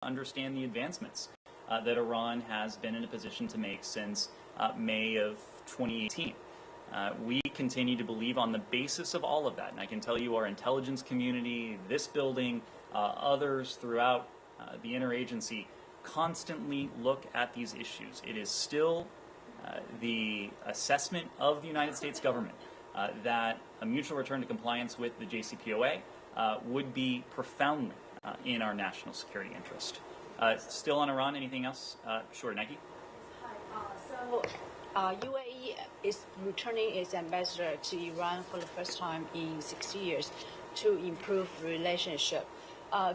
understand the advancements that Iran has been in a position to make since May of 2018. We continue to believe on the basis of all of that, and I can tell you our intelligence community, this building, others throughout the interagency constantly look at these issues. It is still the assessment of the United States government that a mutual return to compliance with the JCPOA would be profoundly in our national security interest. Still on Iran, anything else? Sure, Nike? Hi. UAE is returning its ambassador to Iran for the first time in 6 years to improve relationship.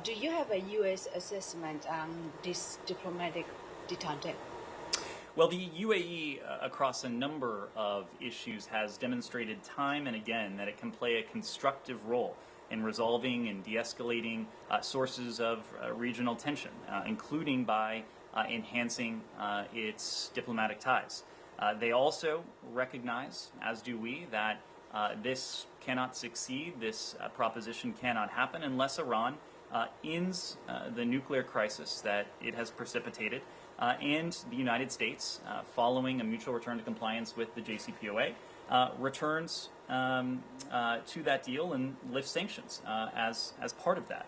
Do you have a U.S. assessment on this diplomatic detente? Well, the UAE, across a number of issues, has demonstrated time and again that it can play a constructive role in resolving and de-escalating sources of regional tension, including by enhancing its diplomatic ties. They also recognize, as do we, that this cannot succeed, this proposition cannot happen unless Iran ends the nuclear crisis that it has precipitated, and the United States, following a mutual return to compliance with the JCPOA, returns to that deal and lifts sanctions as part of that.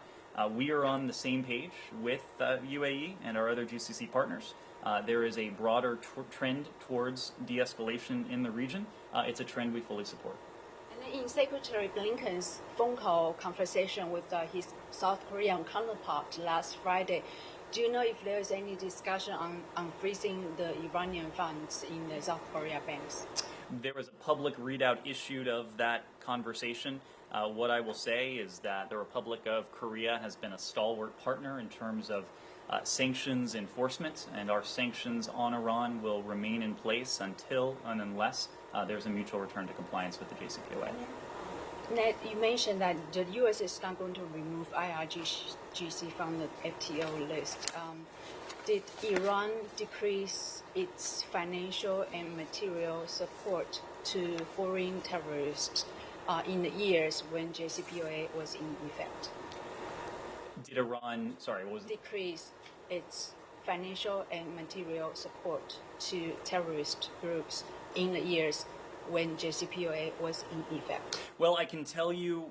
We are on the same page with UAE and our other GCC partners. There is a broader trend towards de-escalation in the region. It's a trend we fully support. And in Secretary Blinken's phone call conversation with his South Korean counterpart last Friday, do you know if there is any discussion on freezing the Iranian funds in the South Korea banks? There was a public readout issued of that conversation. What I will say is that the Republic of Korea has been a stalwart partner in terms of sanctions enforcement, and our sanctions on Iran will remain in place until and unless there's a mutual return to compliance with the JCPOA. Ned, you mentioned that the U.S. is not going to remove IRGC from the FTO list. Did Iran decrease its financial and material support to foreign terrorists in the years when JCPOA was in effect? Did Iran, sorry, what was it? Decrease its financial and material support to terrorist groups in the years when JCPOA was in effect? Well, I can tell you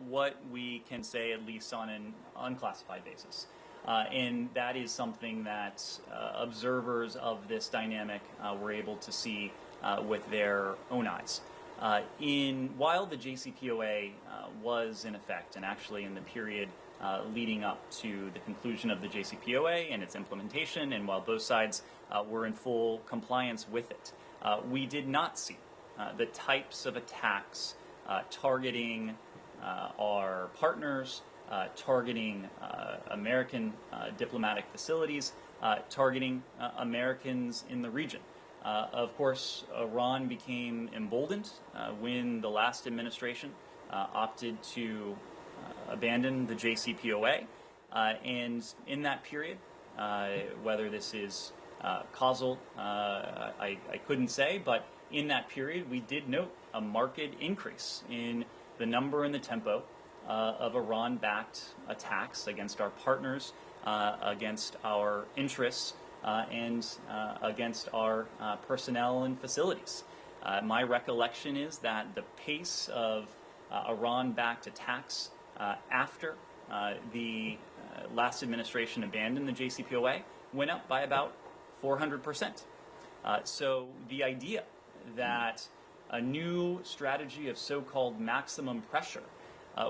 what we can say, at least on an unclassified basis. And that is something that observers of this dynamic were able to see with their own eyes. While the JCPOA was in effect, and actually in the period leading up to the conclusion of the JCPOA and its implementation, and while both sides were in full compliance with it, we did not see the types of attacks targeting our partners, targeting American diplomatic facilities, targeting Americans in the region. Of course, Iran became emboldened when the last administration opted to abandon the JCPOA, and in that period, whether this is causal, I couldn't say, but in that period we did note a marked increase in the number and the tempo of Iran-backed attacks against our partners, against our interests, and against our personnel and facilities. My recollection is that the pace of Iran-backed attacks after the last administration abandoned the JCPOA went up by about 400%. So the idea that a new strategy of so-called maximum pressure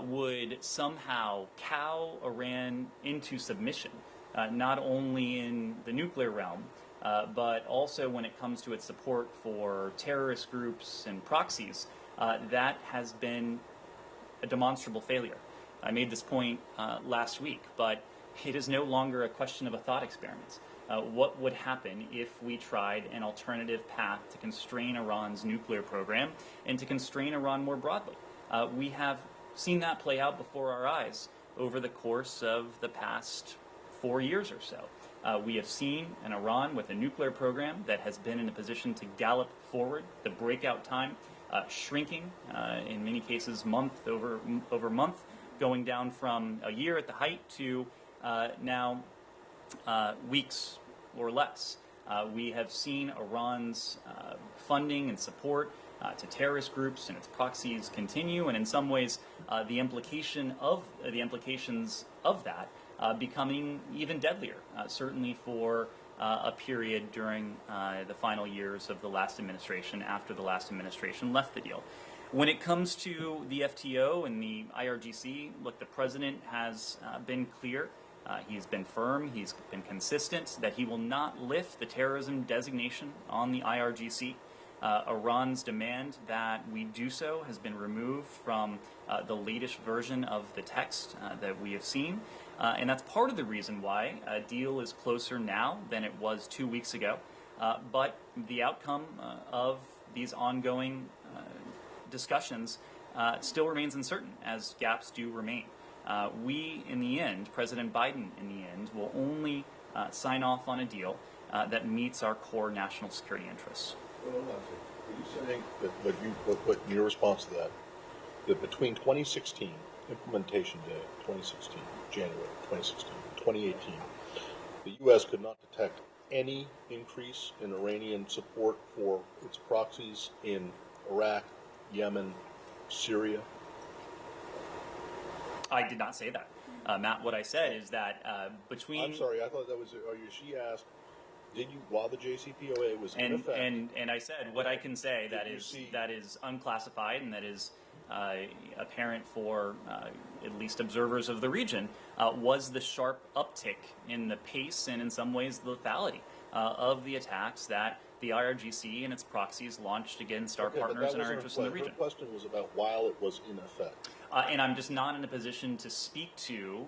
would somehow cow Iran into submission, not only in the nuclear realm, but also when it comes to its support for terrorist groups and proxies, that has been a demonstrable failure. I made this point last week, but it is no longer a question of a thought experiment. What would happen if we tried an alternative path to constrain Iran's nuclear program and to constrain Iran more broadly? We have seen that play out before our eyes over the course of the past 4 years or so. We have seen an Iran with a nuclear program that has been in a position to gallop forward, the breakout time shrinking, in many cases month over month, going down from a year at the height to now weeks or less. We have seen Iran's funding and support to terrorist groups and its proxies continue, and in some ways, the implications of that becoming even deadlier. Certainly for a period during the final years of the last administration, after the last administration left the deal. When it comes to the FTO and the IRGC, look, the president has been clear. He's been firm, he's been consistent that he will not lift the terrorism designation on the IRGC. Iran's demand that we do so has been removed from the latest version of the text that we have seen. And that's part of the reason why a deal is closer now than it was 2 weeks ago. But the outcome of these ongoing discussions still remains uncertain, as gaps do remain. We, in the end, President Biden, in the end, will only sign off on a deal that meets our core national security interests. Well, are you saying that in your response to that between 2016, implementation day, 2016, January 2016, 2018, the U.S. could not detect any increase in Iranian support for its proxies in Iraq, Yemen, Syria? I did not say that. Matt, what I said is that between... I'm sorry, I thought that was... She asked, did you, while the JCPOA was in effect... And I said, what I can say that is unclassified and that is apparent for at least observers of the region, was the sharp uptick in the pace and in some ways the lethality of the attacks that the IRGC and its proxies launched against our partners and our interests in the region. Her question was about while it was in effect. And I'm just not in a position to speak to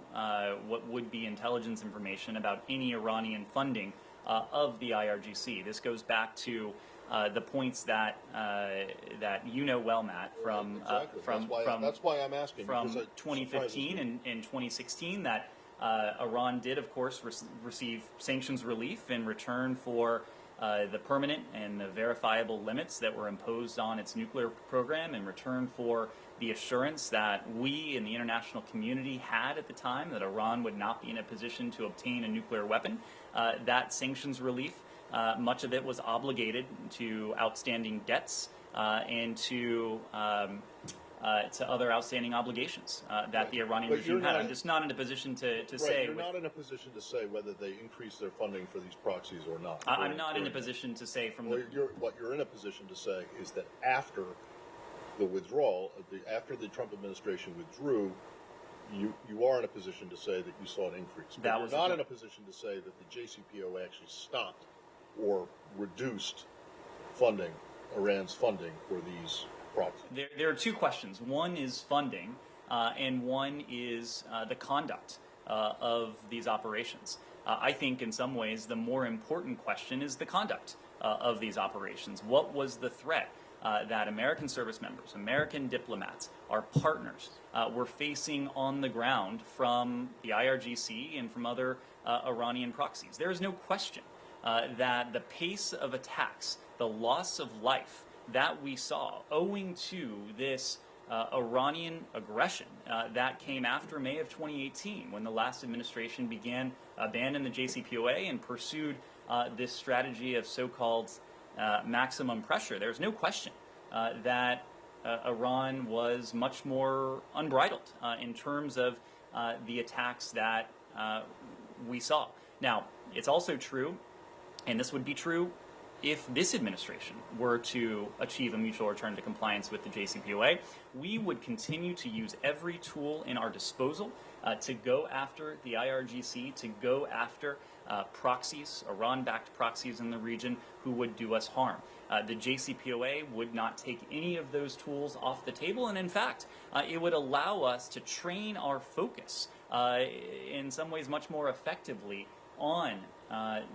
what would be intelligence information about any Iranian funding of the IRGC. This goes back to the points that you know well, Matt, from that's why I'm asking, from 2015 and 2016 that Iran did, of course, receive sanctions relief in return for the permanent and the verifiable limits that were imposed on its nuclear program, in return for the assurance that we in the international community had at the time that Iran would not be in a position to obtain a nuclear weapon. That sanctions relief, much of it was obligated to outstanding debts and to other outstanding obligations that the Iranian regime had. I'm just not in a position to say... You're not in a position to say whether they increased their funding for these proxies or not. I'm not in a position to say from what you're in a position to say is that after the withdrawal, after the Trump administration withdrew, you are in a position to say that you saw an increase. But you're not in a position to say that the JCPOA actually stopped or reduced funding, Iran's funding for these proxies. There are two questions. One is funding, and one is the conduct of these operations. I think in some ways the more important question is the conduct of these operations. What was the threat that American service members, American diplomats, our partners were facing on the ground from the IRGC and from other Iranian proxies? There is no question that the pace of attacks, the loss of life that we saw owing to this Iranian aggression that came after May of 2018, when the last administration began abandon the JCPOA and pursued this strategy of so-called maximum pressure. There's no question that Iran was much more unbridled in terms of the attacks that we saw. Now, it's also true, and this would be true if this administration were to achieve a mutual return to compliance with the JCPOA, we would continue to use every tool in our disposal to go after the IRGC, to go after proxies, Iran-backed proxies in the region who would do us harm. The JCPOA would not take any of those tools off the table, and in fact, it would allow us to train our focus in some ways much more effectively on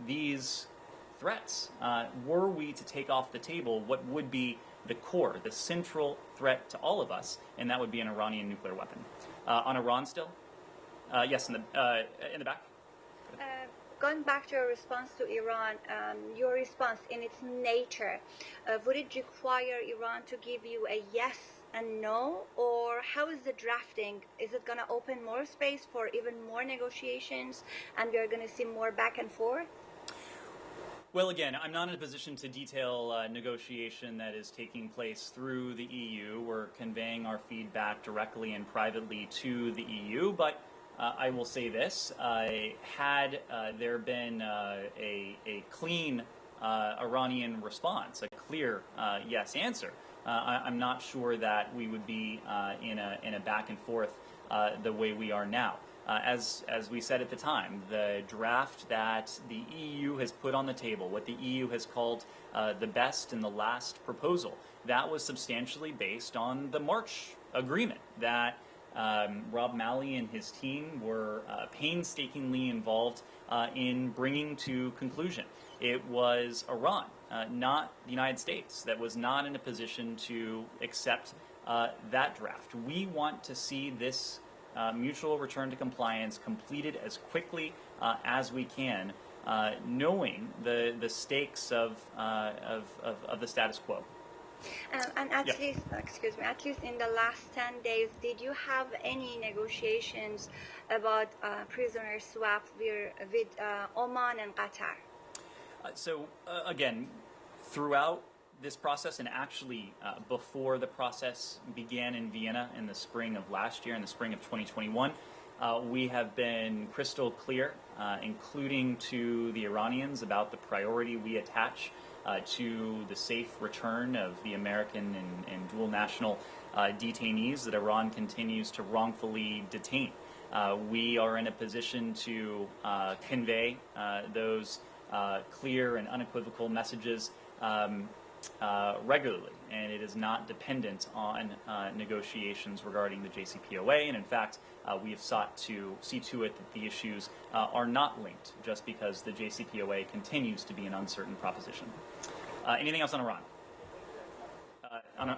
these threats. Were we to take off the table what would be the core, the central threat to all of us, and that would be an Iranian nuclear weapon. On Iran still? Yes, in the back. Going back to your response to Iran, your response in its nature, would it require Iran to give you a yes a no, or how is the drafting? Is it going to open more space for even more negotiations, and we are going to see more back and forth? Well, again, I'm not in a position to detail negotiation that is taking place through the EU. We're conveying our feedback directly and privately to the EU, but I will say this, had there been a clean Iranian response, a clear yes answer, I'm not sure that we would be in a back and forth the way we are now. As we said at the time, the draft that the EU has put on the table, what the EU has called the best and the last proposal, that was substantially based on the March agreement that Rob Malley and his team were painstakingly involved in bringing to conclusion. It was Iran, not the United States, that was not in a position to accept that draft. We want to see this mutual return to compliance completed as quickly as we can, knowing the stakes of the status quo. And at least, excuse me, at least in the last 10 days, did you have any negotiations about prisoner swap with Oman and Qatar? So again, throughout this process, and actually before the process began in Vienna in the spring of last year, in the spring of 2021, we have been crystal clear, including to the Iranians, about the priority we attach to the safe return of the American and dual national detainees that Iran continues to wrongfully detain. We are in a position to convey those clear and unequivocal messages regularly, and it is not dependent on negotiations regarding the JCPOA, and in fact we have sought to see to it that the issues are not linked just because the JCPOA continues to be an uncertain proposition. Anything else on Iran? On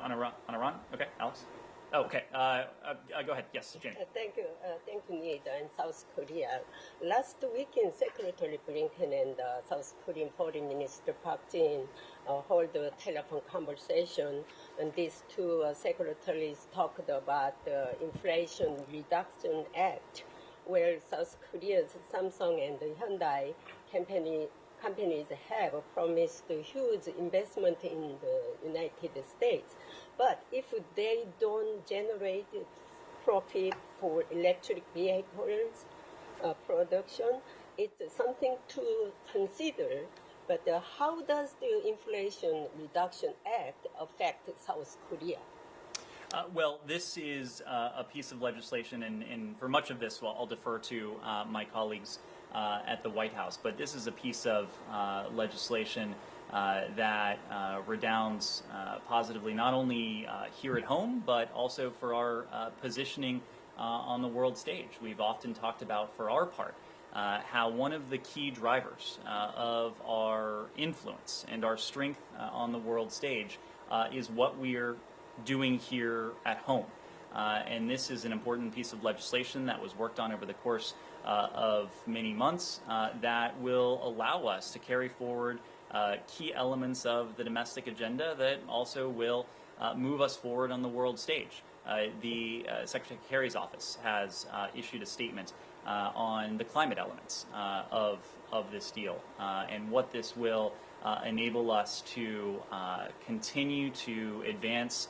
Iran? Okay, Alex? Oh, okay. Go ahead. Yes, Jenny. Thank you, Nida. And South Korea. Last weekend, Secretary Blinken and South Korean Foreign Minister Park Jin held a telephone conversation, and these two secretaries talked about the Inflation Reduction Act, where South Korea's Samsung and Hyundai companies have promised a huge investment in the United States. But if they don't generate profit for electric vehicles production, it's something to consider. But how does the Inflation Reduction Act affect South Korea? Well, this is a piece of legislation, and for much of this, I'll defer to my colleagues at the White House. But this is a piece of legislation that redounds positively not only here at home, but also for our positioning on the world stage. We've often talked about, for our part, how one of the key drivers of our influence and our strength on the world stage is what we're doing here at home. And this is an important piece of legislation that was worked on over the course of many months that will allow us to carry forward key elements of the domestic agenda that also will move us forward on the world stage. The Secretary office has issued a statement on the climate elements of this deal and what this will enable us to continue to advance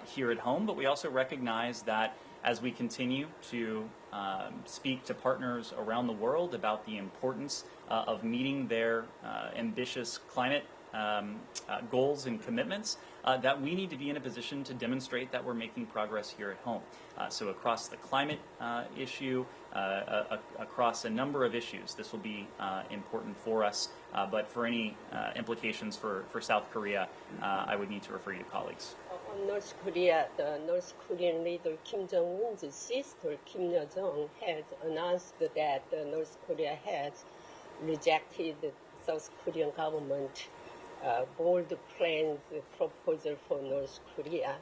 here at home, but we also recognize that as we continue to speak to partners around the world about the importance of meeting their ambitious climate goals and commitments, that we need to be in a position to demonstrate that we're making progress here at home. So across the climate issue, across a number of issues, this will be important for us. But for any implications for South Korea, I would need to refer you to colleagues. On North Korea, the North Korean leader Kim Jong-un's sister, Kim Yo-jong, has announced that North Korea has rejected the South Korean government bold plans proposal for North Korea.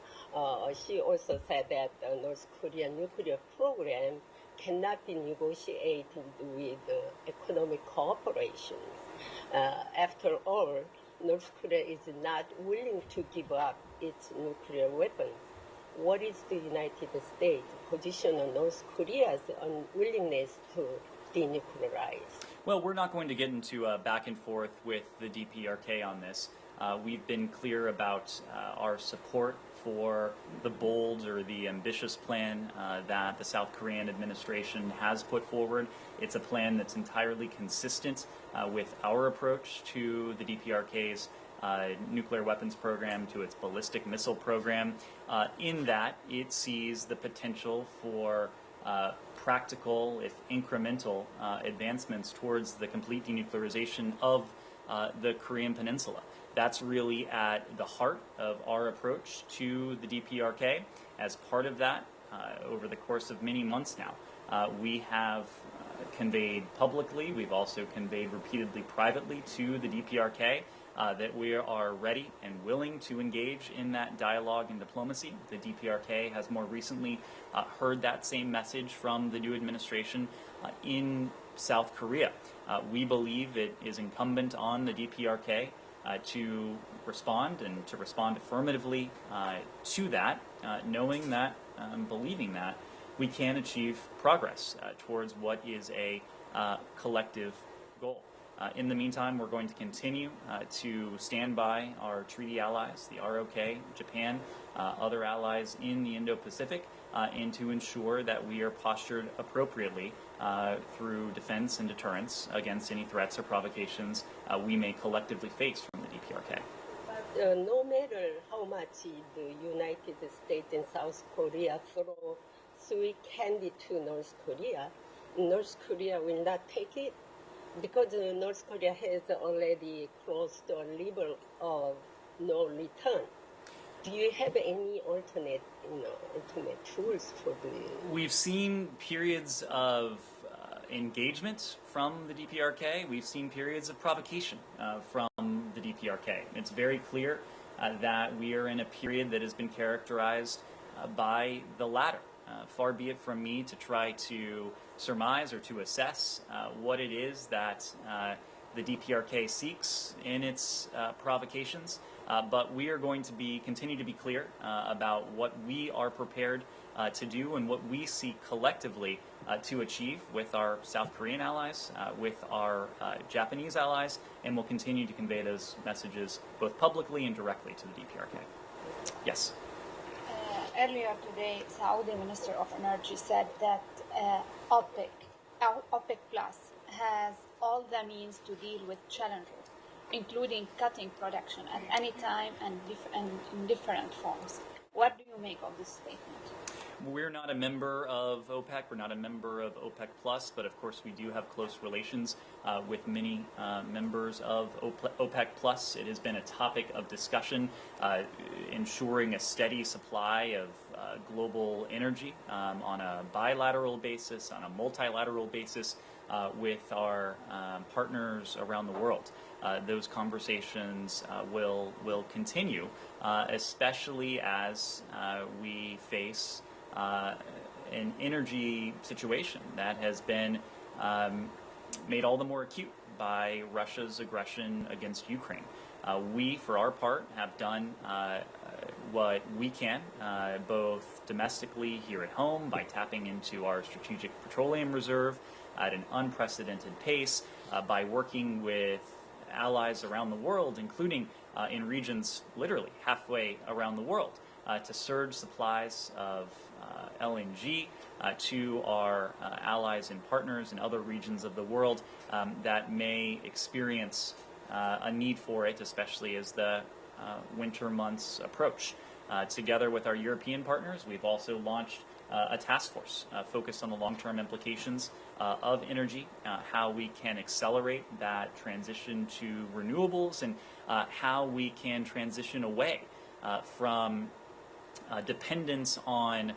She also said that the North Korean nuclear program cannot be negotiated with economic cooperation. After all, North Korea is not willing to give up its nuclear weapons. what is the United States position on North Korea's unwillingness to denuclearize? Well, we're not going to get into a back and forth with the DPRK on this. We've been clear about our support for the bold or the ambitious plan that the South Korean administration has put forward. It's a plan that's entirely consistent with our approach to the DPRK's nuclear weapons program, to its ballistic missile program, in that it sees the potential for practical, if incremental, advancements towards the complete denuclearization of the Korean Peninsula. That's really at the heart of our approach to the DPRK. As part of that, over the course of many months now, we have conveyed publicly, we've also conveyed repeatedly privately to the DPRK that we are ready and willing to engage in that dialogue and diplomacy. The DPRK has more recently heard that same message from the new administration in South Korea. We believe it is incumbent on the DPRK to respond, and to respond affirmatively to that, knowing that, believing that we can achieve progress towards what is a collective goal. In the meantime, we're going to continue to stand by our treaty allies, the ROK, Japan, other allies in the Indo-Pacific, and to ensure that we are postured appropriately through defense and deterrence against any threats or provocations we may collectively face from the DPRK. But no matter how much the United States and South Korea throw sweet candy to North Korea will not take it, because North Korea has already crossed a level of no return. Do you have any alternate tools for the? We've seen periods of engagement from the DPRK. We've seen periods of provocation from the DPRK. It's very clear that we are in a period that has been characterized by the latter. Far be it from me to try to surmise or to assess what it is that the DPRK seeks in its provocations, but we are going to continue to be clear about what we are prepared to do and what we seek collectively to achieve with our South Korean allies, with our Japanese allies, and we'll continue to convey those messages both publicly and directly to the DPRK. Yes. Earlier today, Saudi Minister of Energy said that OPEC Plus has all the means to deal with challenges, including cutting production at any time and in different forms. What do you make of this statement? We're not a member of OPEC, we're not a member of OPEC Plus, but of course we do have close relations with many members of OPEC Plus. It has been a topic of discussion, ensuring a steady supply of global energy on a bilateral basis, on a multilateral basis with our partners around the world. Those conversations will continue, especially as we face an energy situation that has been made all the more acute by Russia's aggression against Ukraine. We, for our part, have done what we can, both domestically here at home by tapping into our strategic petroleum reserve at an unprecedented pace, by working with allies around the world, including in regions literally halfway around the world, to surge supplies of LNG to our allies and partners in other regions of the world that may experience a need for it, especially as the winter months approach. Together with our European partners, we've also launched a task force focused on the long-term implications of energy, how we can accelerate that transition to renewables, and how we can transition away from dependence on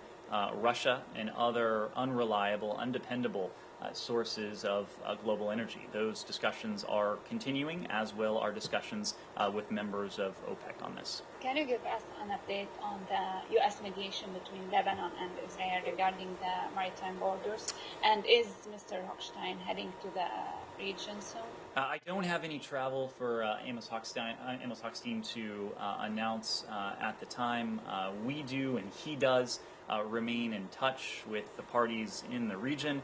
Russia and other unreliable, undependable sources of global energy. Those discussions are continuing, as will our discussions with members of OPEC on this. Can you give us an update on the U.S. mediation between Lebanon and Israel regarding the maritime borders? And is Mr. Hochstein heading to the region soon? I don't have any travel for Amos Hochstein to announce at the time. We do, and he does, remain in touch with the parties in the region.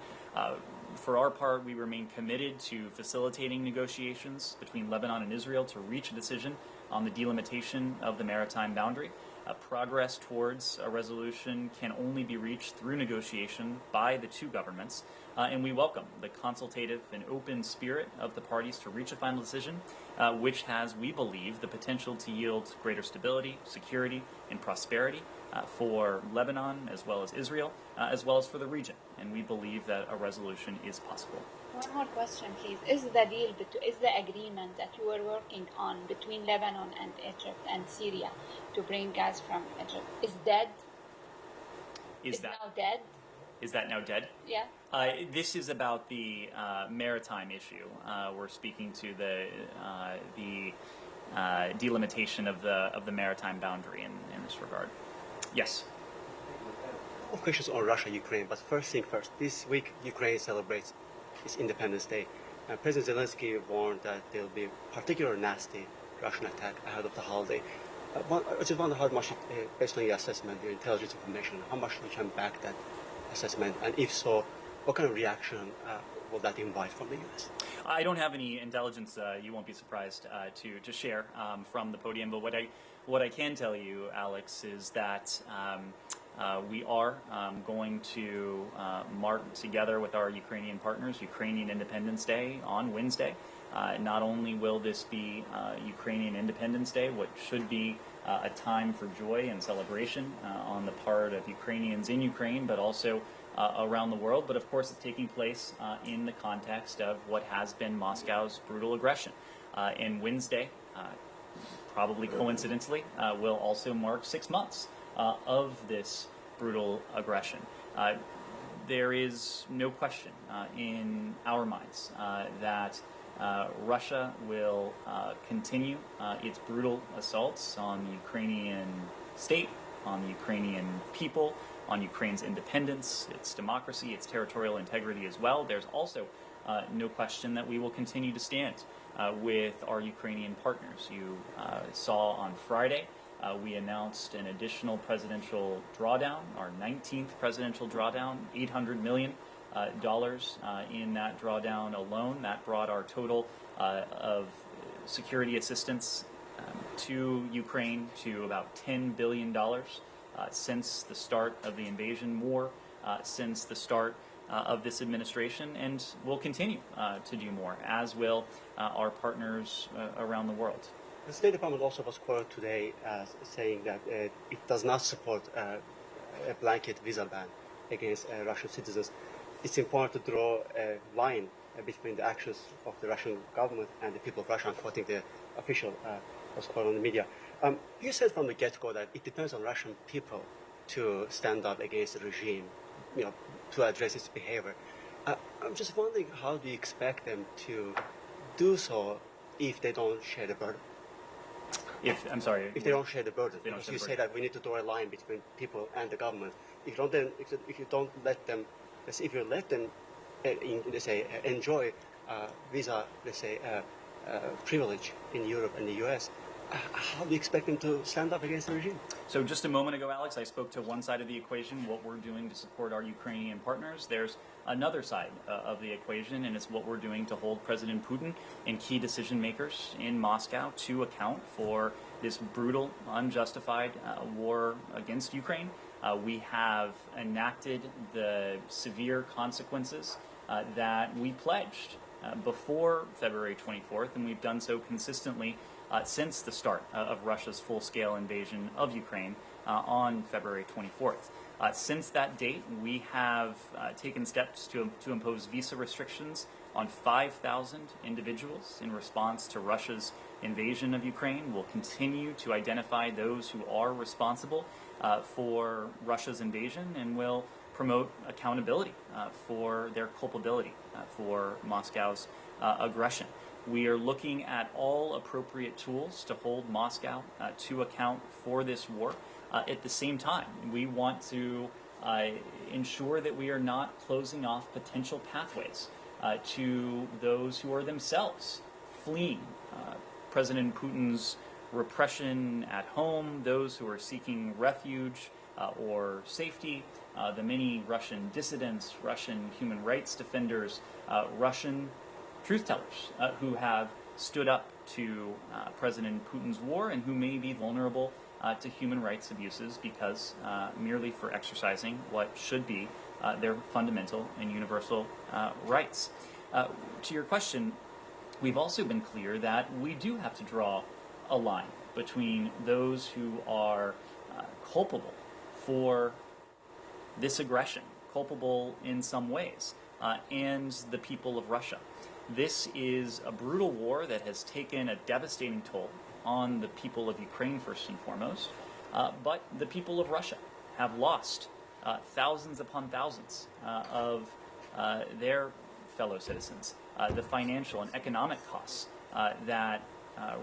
For our part, we remain committed to facilitating negotiations between Lebanon and Israel to reach a decision on the delimitation of the maritime boundary. Progress towards a resolution can only be reached through negotiation by the two governments, and we welcome the consultative and open spirit of the parties to reach a final decision, which has, we believe, the potential to yield greater stability, security, and prosperity for Lebanon as well as Israel, as well as for the region. And we believe that a resolution is possible. One more question, please. Is the agreement that you were working on between Lebanon and Egypt and Syria to bring gas from Egypt is dead? Is that now dead? Is that now dead? Yeah. This is about the maritime issue. We're speaking to the delimitation of the maritime boundary in this regard. Yes. Questions on Russia, Ukraine, but first thing first. This week, Ukraine celebrates its Independence Day. President Zelensky warned that there will be particularly nasty Russian attack ahead of the holiday. I just wonder how much, based on your assessment, your intelligence information, how much you can back that assessment, and if so, what kind of reaction will that invite from the U.S.? I don't have any intelligence. You won't be surprised to share from the podium. But what I can tell you, Alex, is that we are going to mark together with our Ukrainian partners Ukrainian Independence Day on Wednesday. Not only will this be Ukrainian Independence Day, what should be a time for joy and celebration on the part of Ukrainians in Ukraine, but also around the world. But of course, it's taking place in the context of what has been Moscow's brutal aggression. And Wednesday, probably coincidentally, will also mark 6 months of this brutal aggression. There is no question in our minds that Russia will continue its brutal assaults on the Ukrainian state, on the Ukrainian people, on Ukraine's independence, its democracy, its territorial integrity as well. There's also no question that we will continue to stand with our Ukrainian partners. You saw on Friday we announced an additional presidential drawdown, our 19th presidential drawdown, $800 million in that drawdown alone. That brought our total of security assistance to Ukraine to about $10 billion since the start of the invasion, more since the start of this administration, and will continue to do more, as will our partners around the world. The State Department also was quoted today as saying that it does not support a blanket visa ban against Russian citizens. It's important to draw a line between the actions of the Russian government and the people of Russia. I'm quoting the official was quoted on the media. You said from the get-go that it depends on Russian people to stand up against the regime, to address its behavior. I'm just wondering, how do you expect them to do if they don't share the burden? If they don't share the burden, because you say that we need to draw a line between people and the government. If you don't let them, if you let them, enjoy visa, privilege in Europe and the U.S., how do you expect them to stand up against the regime? So just a moment ago, Alex, I spoke to one side of the equation, what we're doing to support our Ukrainian partners. There's another side of the equation, and it's what we're doing to hold President Putin and key decision makers in Moscow to account for this brutal, unjustified war against Ukraine. We have enacted the severe consequences that we pledged before February 24th, and we've done so consistently since the start of Russia's full-scale invasion of Ukraine on February 24th. Since that date, we have taken steps to impose visa restrictions on 5,000 individuals in response to Russia's invasion of Ukraine. We'll continue to identify those who are responsible for Russia's invasion, and will promote accountability for their culpability for Moscow's aggression. We are looking at all appropriate tools to hold Moscow to account for this war. At the same time, we want to ensure that we are not closing off potential pathways to those who are themselves fleeing President Putin's repression at home, those who are seeking refuge or safety, the many Russian dissidents, Russian human rights defenders, Russian truth tellers who have stood up to President Putin's war and who may be vulnerable to human rights abuses because merely for exercising what should be their fundamental and universal rights. To your question, we've also been clear that we do have to draw a line between those who are culpable for this aggression, culpable in some ways, and the people of Russia. This is a brutal war that has taken a devastating toll on the people of Ukraine first and foremost, but the people of Russia have lost thousands upon thousands of their fellow citizens. The financial and economic costs that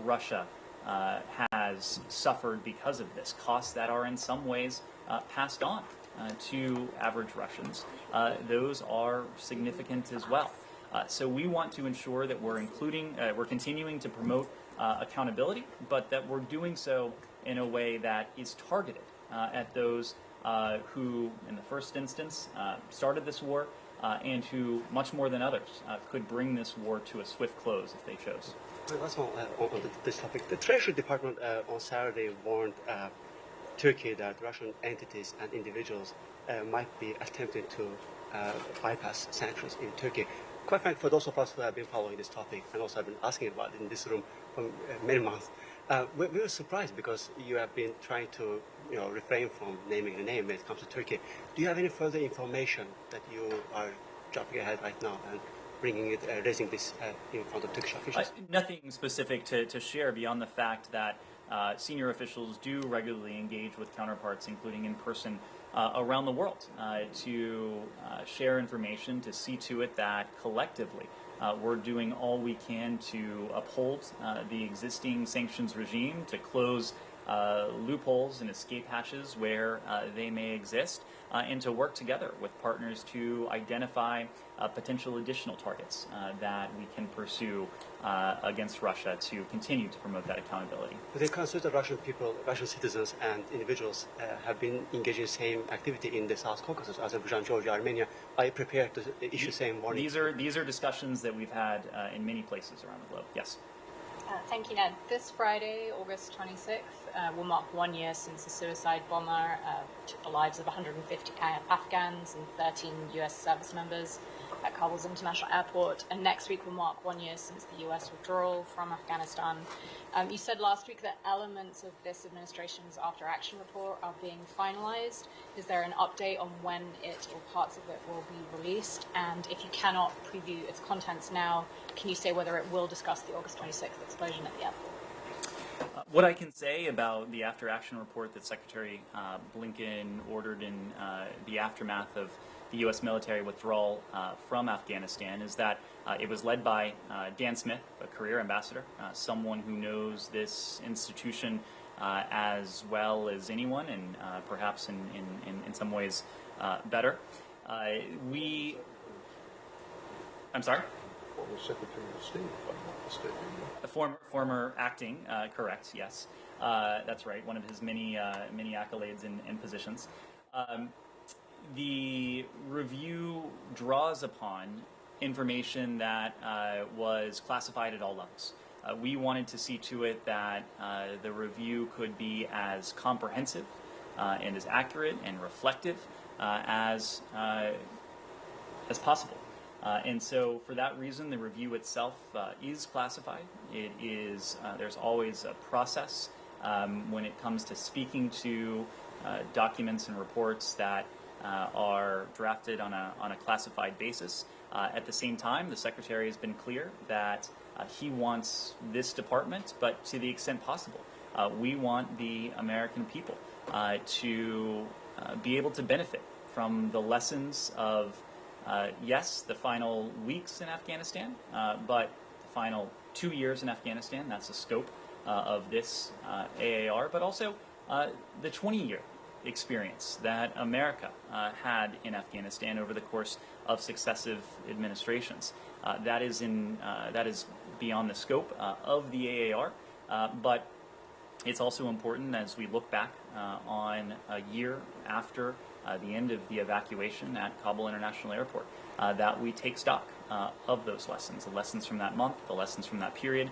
Russia has suffered because of this, costs that are in some ways passed on to average Russians, those are significant as well. So we want to ensure that we're continuing to promote accountability, but that we're doing so in a way that is targeted at those who, in the first instance, started this war, and who, much more than others, could bring this war to a swift close if they chose. Last one on this topic. The Treasury Department on Saturday warned Turkey that Russian entities and individuals might be attempting to bypass sanctions in Turkey. Quite frankly, for those of us who have been following this topic and also have been asking about it in this room for many months, we were surprised because you have been trying to refrain from naming a name when it comes to Turkey. Do you have any further information that you are jumping ahead right now and bringing it, raising this in front of Turkish officials? Nothing specific to share beyond the fact that senior officials do regularly engage with counterparts, including in person, around the world to share information, to see to it that collectively we're doing all we can to uphold the existing sanctions regime, to close loopholes and escape hatches where they may exist, and to work together with partners to identify potential additional targets that we can pursue against Russia to continue to promote that accountability. The concerned that Russian people, Russian citizens and individuals have been engaging in same activity in the South Caucasus, Azerbaijan, Georgia, Armenia. Are you prepared to issue same warning? These are discussions that we've had in many places around the globe. Yes. Thank you, Ned. This Friday, August 26th, will mark 1 year since the suicide bomber took the lives of 150 Afghans and 13 U.S. service members at Kabul's international airport. And next week will mark 1 year since the U.S. withdrawal from Afghanistan. You said last week that elements of this administration's after action report are being finalized. Is there an update on when it or parts of it will be released? And if you cannot preview its contents now, can you say whether it will discuss the August 26th explosion at the airport? What I can say about the after action report that Secretary Blinken ordered in the aftermath of the U.S. military withdrawal from Afghanistan is that it was led by Dan Smith, a career ambassador, someone who knows this institution as well as anyone, and perhaps in some ways better. I'm sorry? Former Secretary of State, if I'm not mistaken. Former acting, correct, yes. That's right, one of his many accolades and positions. The review draws upon information that was classified at all levels. We wanted to see to it that the review could be as comprehensive and as accurate and reflective as possible. And so for that reason, the review itself is classified. It is, there's always a process when it comes to speaking to documents and reports that are drafted on a classified basis. At the same time, the Secretary has been clear that he wants this department, but to the extent possible, we want the American people to be able to benefit from the lessons of yes, the final weeks in Afghanistan, but the final 2 years in Afghanistan, that's the scope of this AAR, but also the 20-year experience that America had in Afghanistan over the course of successive administrations. That is beyond the scope of the AAR, but it's also important as we look back on a year after the end of the evacuation at Kabul International Airport, that we take stock of those lessons, the lessons from that month, the lessons from that period,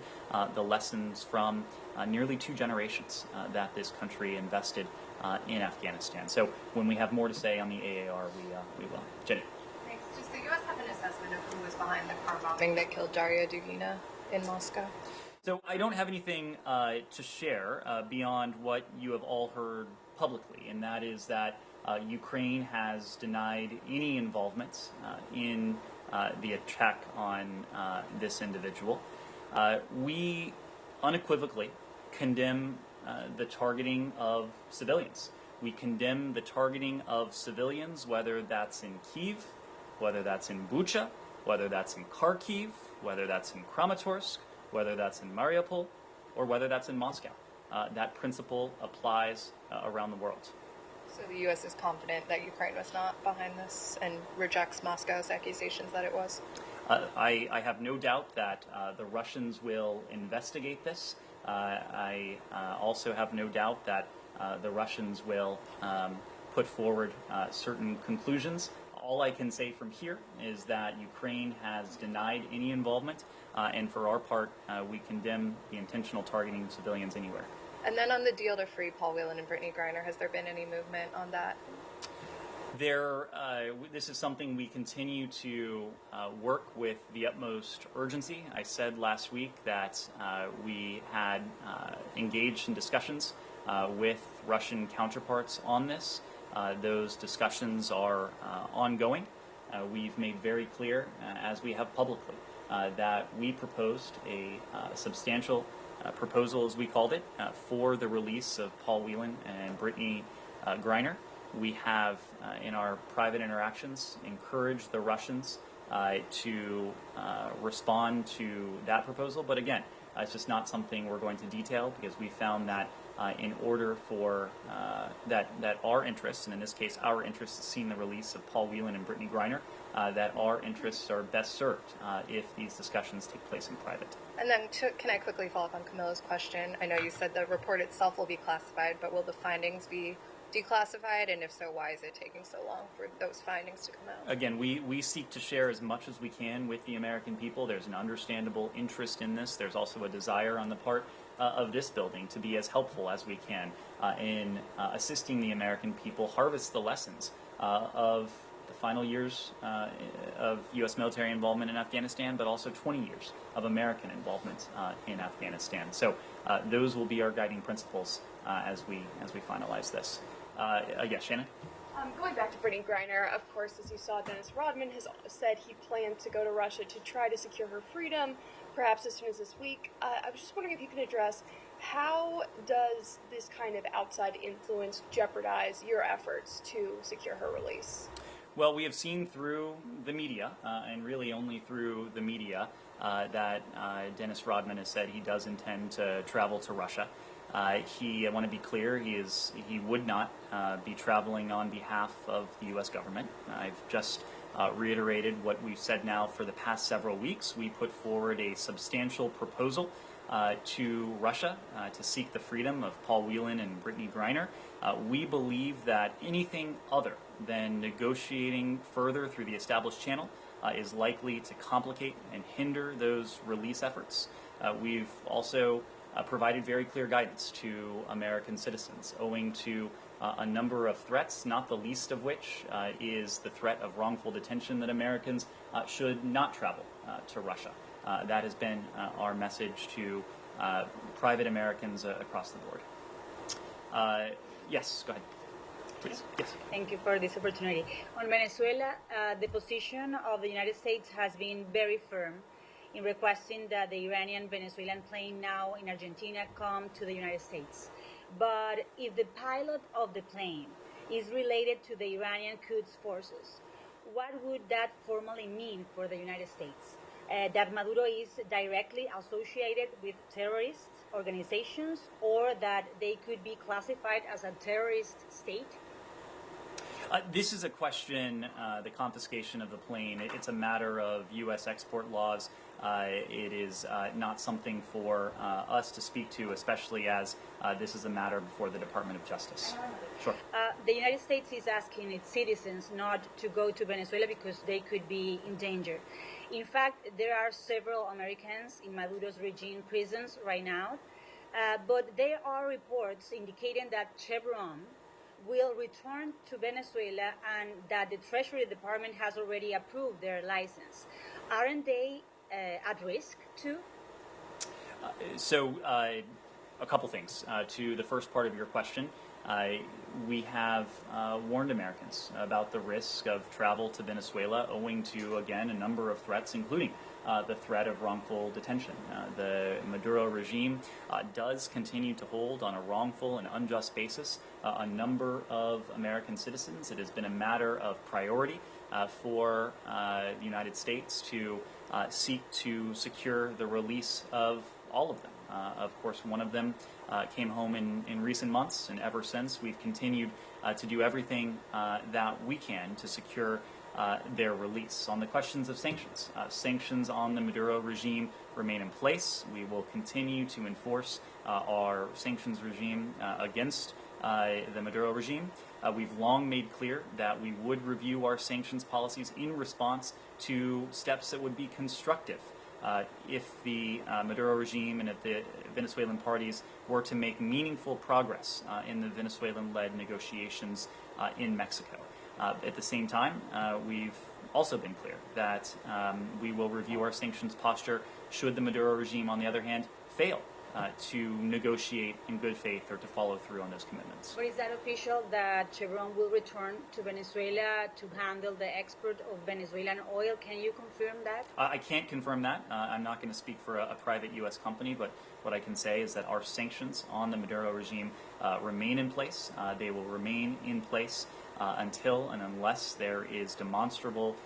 the lessons from nearly 2 generations that this country invested in Afghanistan. So when we have more to say on the AAR, we will. Jenny. Thanks. Does the U.S. have an assessment of who was behind the car bombing that killed Daria Dugina in Moscow? So I don't have anything to share beyond what you have all heard publicly, and that is that Ukraine has denied any involvement in the attack on this individual. We unequivocally condemn the targeting of civilians. We condemn the targeting of civilians, whether that's in Kyiv, whether that's in Bucha, whether that's in Kharkiv, whether that's in Kramatorsk, whether that's in Mariupol, or whether that's in Moscow. That principle applies around the world. So the U.S. is confident that Ukraine was not behind this and rejects Moscow's accusations that it was? I have no doubt that the Russians will investigate this. I also have no doubt that the Russians will put forward certain conclusions. All I can say from here is that Ukraine has denied any involvement, and for our part, we condemn the intentional targeting of civilians anywhere. And then on the deal to free Paul Whelan and Brittany Griner, has there been any movement on that? This is something we continue to work with the utmost urgency. I said last week that we had engaged in discussions with Russian counterparts on this. Those discussions are ongoing. We've made very clear, as we have publicly, that we proposed a substantial proposal, as we called it, for the release of Paul Whelan and Brittany Griner. We have, in our private interactions, encouraged the Russians to respond to that proposal. But again, it's just not something we're going to detail, because we found that in order for that our interests, and in this case our interests is seeing the release of Paul Whelan and Brittany Griner, that our interests are best served if these discussions take place in private. And then can I quickly follow up on Camilla's question? I know you said the report itself will be classified, but will the findings be declassified? And if so, why is it taking so long for those findings to come out? Again, we seek to share as much as we can with the American people. There's an understandable interest in this. There's also a desire on the part of this building to be as helpful as we can in assisting the American people harvest the lessons of the final years of U.S. military involvement in Afghanistan, but also 20 years of American involvement in Afghanistan. So those will be our guiding principles as we finalize this. Yes, Shannon? Going back to Brittany Griner, of course, as you saw, Dennis Rodman has said he planned to go to Russia to try to secure her freedom, perhaps as soon as this week. I was just wondering if you could address, how does this kind of outside influence jeopardize your efforts to secure her release? Well, we have seen through the media, and really only through the media, that Dennis Rodman has said he does intend to travel to Russia. I want to be clear, he would not be traveling on behalf of the U.S. government. I've just reiterated what we've said now for the past several weeks. We put forward a substantial proposal to Russia to seek the freedom of Paul Whelan and Brittany Griner. We believe that anything other than negotiating further through the established channel is likely to complicate and hinder those release efforts. We've also provided very clear guidance to American citizens, owing to a number of threats, not the least of which is the threat of wrongful detention, that Americans should not travel to Russia. That has been our message to private Americans across the board. Yes, go ahead. Please. Yes. Thank you for this opportunity. On Venezuela, the position of the United States has been very firm in requesting that the Iranian-Venezuelan plane now in Argentina come to the United States. But if the pilot of the plane is related to the Iranian Quds forces, what would that formally mean for the United States? that Maduro is directly associated with terrorist organizations, or that they could be classified as a terrorist state? This is a question, the confiscation of the plane, it's a matter of U.S. export laws. It is not something for us to speak to, especially as this is a matter before the Department of Justice. Sure. The United States is asking its citizens not to go to Venezuela because they could be in danger. In fact, there are several Americans in Maduro's regime prisons right now, but there are reports indicating that Chevron will return to Venezuela and that the Treasury Department has already approved their license. Aren't they at risk too? A couple things. To the first part of your question, we have warned Americans about the risk of travel to Venezuela owing to, again, a number of threats, including the threat of wrongful detention. The Maduro regime does continue to hold on a wrongful and unjust basis a number of American citizens. It has been a matter of priority for the United States to seek to secure the release of all of them. Of course, one of them came home in recent months, and ever since we've continued to do everything that we can to secure their release. On the questions of sanctions, sanctions on the Maduro regime remain in place. We will continue to enforce our sanctions regime against the Maduro regime. We've long made clear that we would review our sanctions policies in response to steps that would be constructive if the Maduro regime and if the Venezuelan parties were to make meaningful progress in the Venezuelan-led negotiations in Mexico. At the same time, we've also been clear that we will review our sanctions posture should the Maduro regime, on the other hand, fail to negotiate in good faith or to follow through on those commitments. But is that official that Chevron will return to Venezuela to handle the export of Venezuelan oil? Can you confirm that? I can't confirm that. I'm not going to speak for a private U.S. company, but what I can say is that our sanctions on the Maduro regime remain in place. They will remain in place until and unless there is demonstrable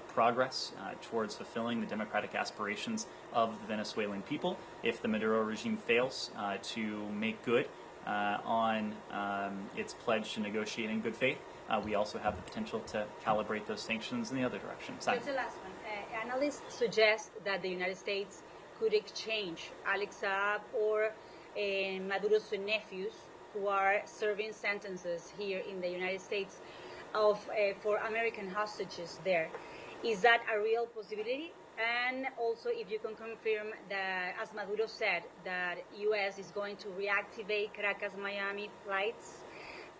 progress towards fulfilling the democratic aspirations of the Venezuelan people. If the Maduro regime fails to make good on its pledge to negotiate in good faith, we also have the potential to calibrate those sanctions in the other direction. Here's the last one. Analysts suggest that the United States could exchange Alex Saab or Maduro's nephews who are serving sentences here in the United States for American hostages there. Is that a real possibility? And also, if you can confirm that, as Maduro said, that U.S. is going to reactivate Caracas-Miami flights,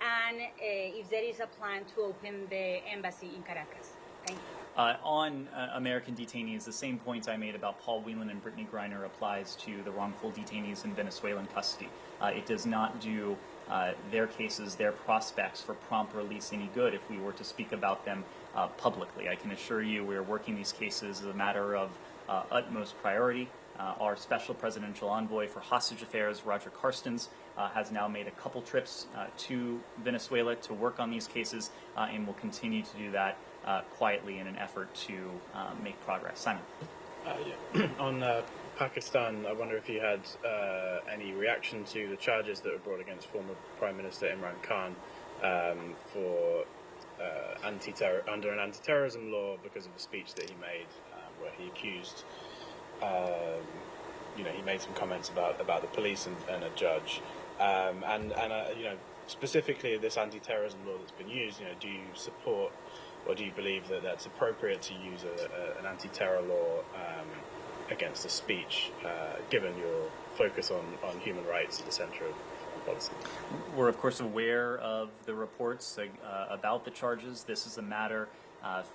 and if there is a plan to open the embassy in Caracas. Thank you. On American detainees, the same points I made about Paul Whelan and Brittany Griner applies to the wrongful detainees in Venezuelan custody. It does not do their cases, their prospects for prompt release any good if we were to speak about them publicly. I can assure you we are working these cases as a matter of utmost priority. Our special presidential envoy for hostage affairs, Roger Carstens, has now made a couple trips to Venezuela to work on these cases and will continue to do that quietly in an effort to make progress. Simon. On Pakistan, I wonder if you had any reaction to the charges that were brought against former Prime Minister Imran Khan for under an anti-terrorism law because of a speech that he made where he accused, he made some comments about the police and a judge, specifically this anti-terrorism law that's been used. Do you support or do you believe that that's appropriate to use an anti-terror law against a speech, given your focus on human rights at the center of policy? We're, of course, aware of the reports about the charges. This is a matter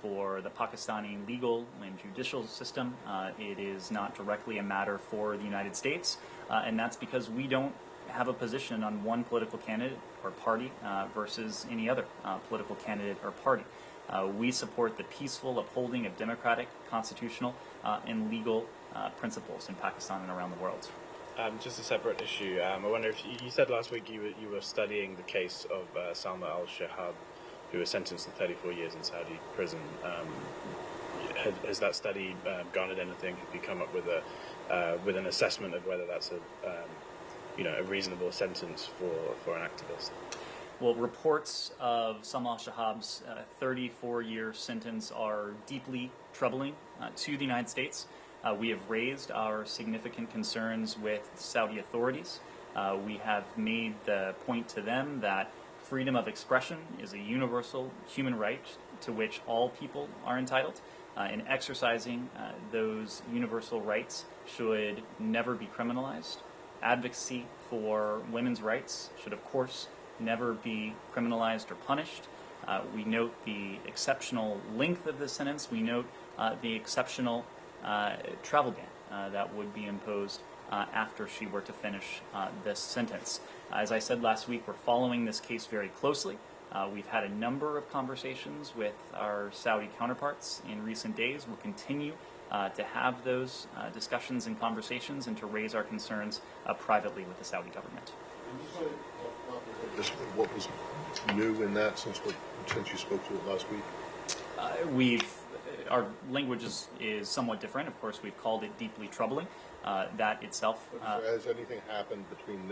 for the Pakistani legal and judicial system. It is not directly a matter for the United States, and that's because we don't have a position on one political candidate or party versus any other political candidate or party. We support the peaceful upholding of democratic, constitutional, and legal principles in Pakistan and around the world. Just a separate issue. I wonder if you said last week you were studying the case of Salma al-Shahab, who was sentenced to 34 years in Saudi prison. has that study garnered anything? Have you come up with an assessment of whether that's a reasonable sentence for an activist? Well, reports of Samal Shahab's 34-year sentence are deeply troubling to the United States. We have raised our significant concerns with Saudi authorities. We have made the point to them that freedom of expression is a universal human right to which all people are entitled. And exercising those universal rights should never be criminalized. Advocacy for women's rights should, of course, never be criminalized or punished. We note the exceptional length of the sentence. We note the exceptional travel ban that would be imposed after she were to finish this sentence. As I said last week, we're following this case very closely. We've had a number of conversations with our Saudi counterparts in recent days. We'll continue to have those discussions and conversations and to raise our concerns privately with the Saudi government. What was new in that since you spoke to it last week? Our language is somewhat different. Of course, we've called it deeply troubling. That itself. Has anything happened between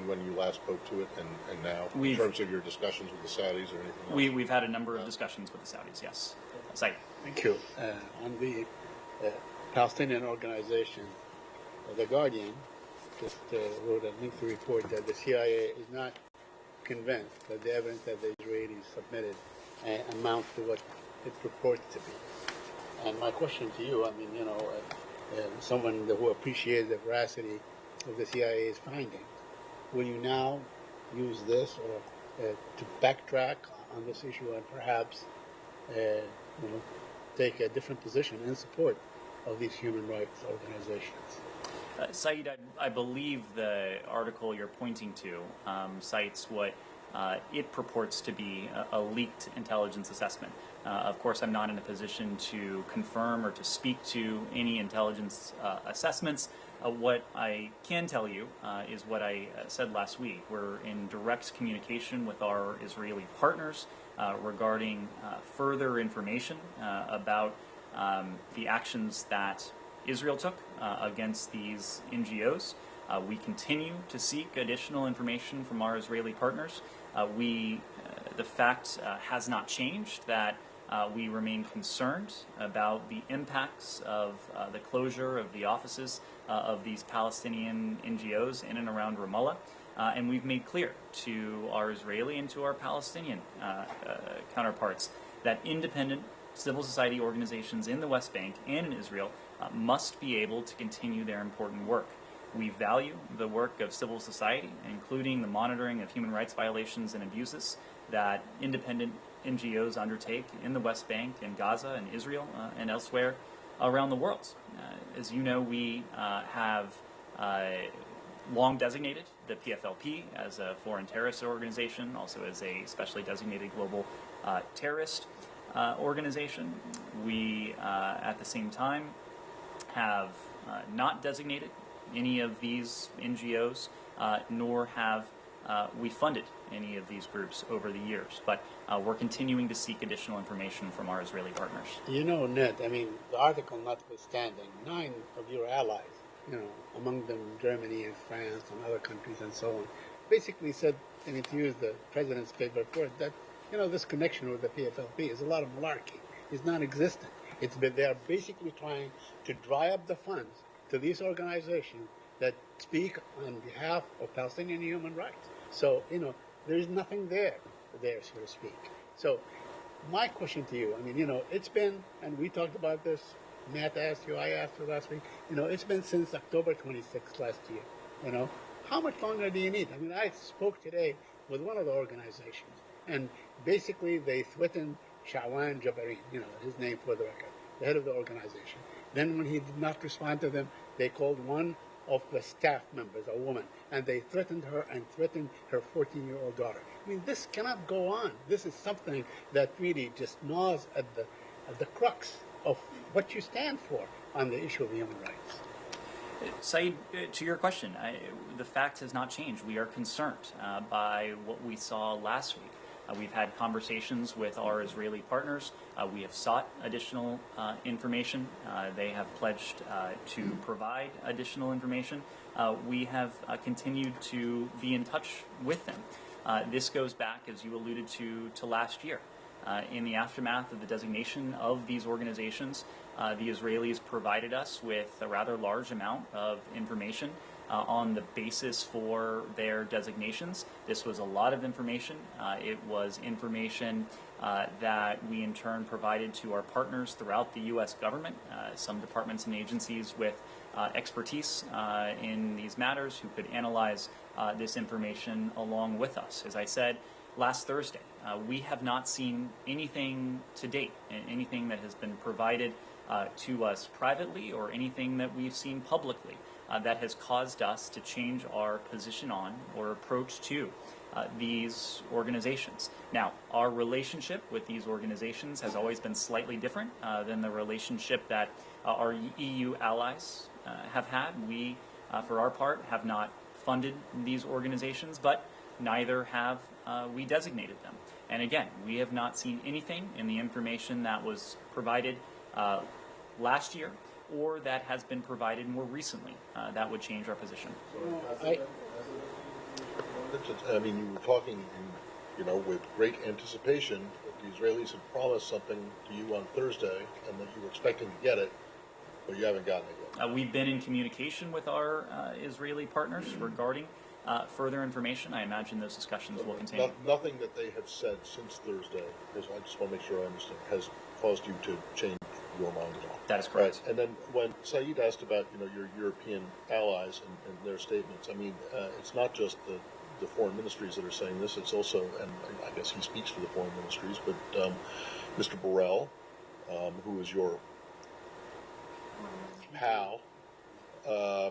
when you last spoke to it and now, in terms of your discussions with the Saudis or anything else? We've had a number of discussions with the Saudis, yes. Said. Thank you. On the Palestinian organization, The Guardian just wrote a lengthy report that the CIA is not convinced that the evidence that the Israelis submitted amounts to what it purports to be. And my question to you, someone who appreciates the veracity of the CIA's findings, will you now use this or to backtrack on this issue and perhaps take a different position in support of these human rights organizations? Saeed, I believe the article you're pointing to cites what it purports to be a leaked intelligence assessment. Of course, I'm not in a position to confirm or to speak to any intelligence assessments. What I can tell you is what I said last week. We're in direct communication with our Israeli partners regarding further information about the actions that Israel took against these NGOs. We continue to seek additional information from our Israeli partners. The fact has not changed that we remain concerned about the impacts of the closure of the offices of these Palestinian NGOs in and around Ramallah. And we've made clear to our Israeli and to our Palestinian counterparts that independent civil society organizations in the West Bank and in Israel must be able to continue their important work. We value the work of civil society, including the monitoring of human rights violations and abuses that independent NGOs undertake in the West Bank, in Gaza, and Israel, and elsewhere around the world. As you know, we have long designated the PFLP as a foreign terrorist organization, also as a specially designated global terrorist organization. We, at the same time, have not designated any of these NGOs, nor have we funded any of these groups over the years. But we're continuing to seek additional information from our Israeli partners. Ned, the article notwithstanding, 9 of your allies, among them Germany and France and other countries and so on, basically said, to use the president's favorite word, that, this connection with the PFLP is a lot of malarkey. It's non-existent. They are basically trying to dry up the funds to these organizations that speak on behalf of Palestinian human rights. So, there's nothing there, so to speak. So, my question to you, it's been, and we talked about this, Matt asked you, I asked you last week, it's been since October 26th last year, how much longer do you need? I spoke today with one of the organizations, and basically they threatened Shawan Jabarin, his name for the record, the head of the organization. Then when he did not respond to them, they called one of the staff members, a woman, and they threatened her and threatened her 14-year-old daughter. This cannot go on. This is something that really just gnaws at the crux of what you stand for on the issue of human rights. Saeed, to your question, the fact has not changed. We are concerned by what we saw last week. We've had conversations with our Israeli partners. We have sought additional information. They have pledged to provide additional information. We have continued to be in touch with them. This goes back, as you alluded to last year. In the aftermath of the designation of these organizations, the Israelis provided us with a rather large amount of information on the basis for their designations. This was a lot of information. It was information that we in turn provided to our partners throughout the U.S. government, some departments and agencies with expertise in these matters who could analyze this information along with us. As I said last Thursday, we have not seen anything to date, anything that has been provided to us privately or anything that we've seen publicly that has caused us to change our position on or approach to these organizations. Now, our relationship with these organizations has always been slightly different than the relationship that our EU allies have had. We, for our part, have not funded these organizations, but neither have we designated them. And again, we have not seen anything in the information that was provided last year or that has been provided more recently that would change our position. I mean, you were talking, with great anticipation that the Israelis had promised something to you on Thursday and that you were expecting to get it, but you haven't gotten it yet. We've been in communication with our Israeli partners regarding further information. I imagine those discussions will continue. Nothing that they have said since Thursday, because I just want to make sure I understand, has caused you to change your mind at all. That is correct. Right. And then when Saeed asked about your European allies and their statements, I mean, it's not just the foreign ministries that are saying this. It's also, and I guess he speaks for the foreign ministries, but Mr. Borrell, who is your pal,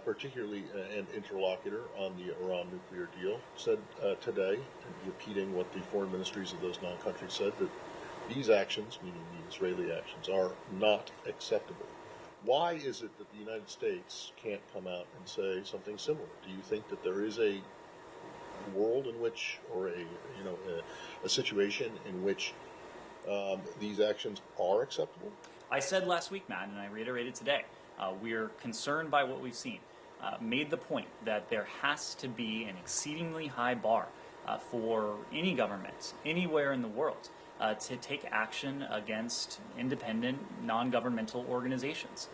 particularly an interlocutor on the Iran nuclear deal, said today, repeating what the foreign ministries of those 9 countries said, that these actions, meaning the Israeli actions, are not acceptable. Why is it that the United States can't come out and say something similar? Do you think that there is a world in which, or a situation in which these actions are acceptable? I said last week, Matt, and I reiterated today, we're concerned by what we've seen. Made the point that there has to be an exceedingly high bar for any government anywhere in the world to take action against independent, non-governmental organizations.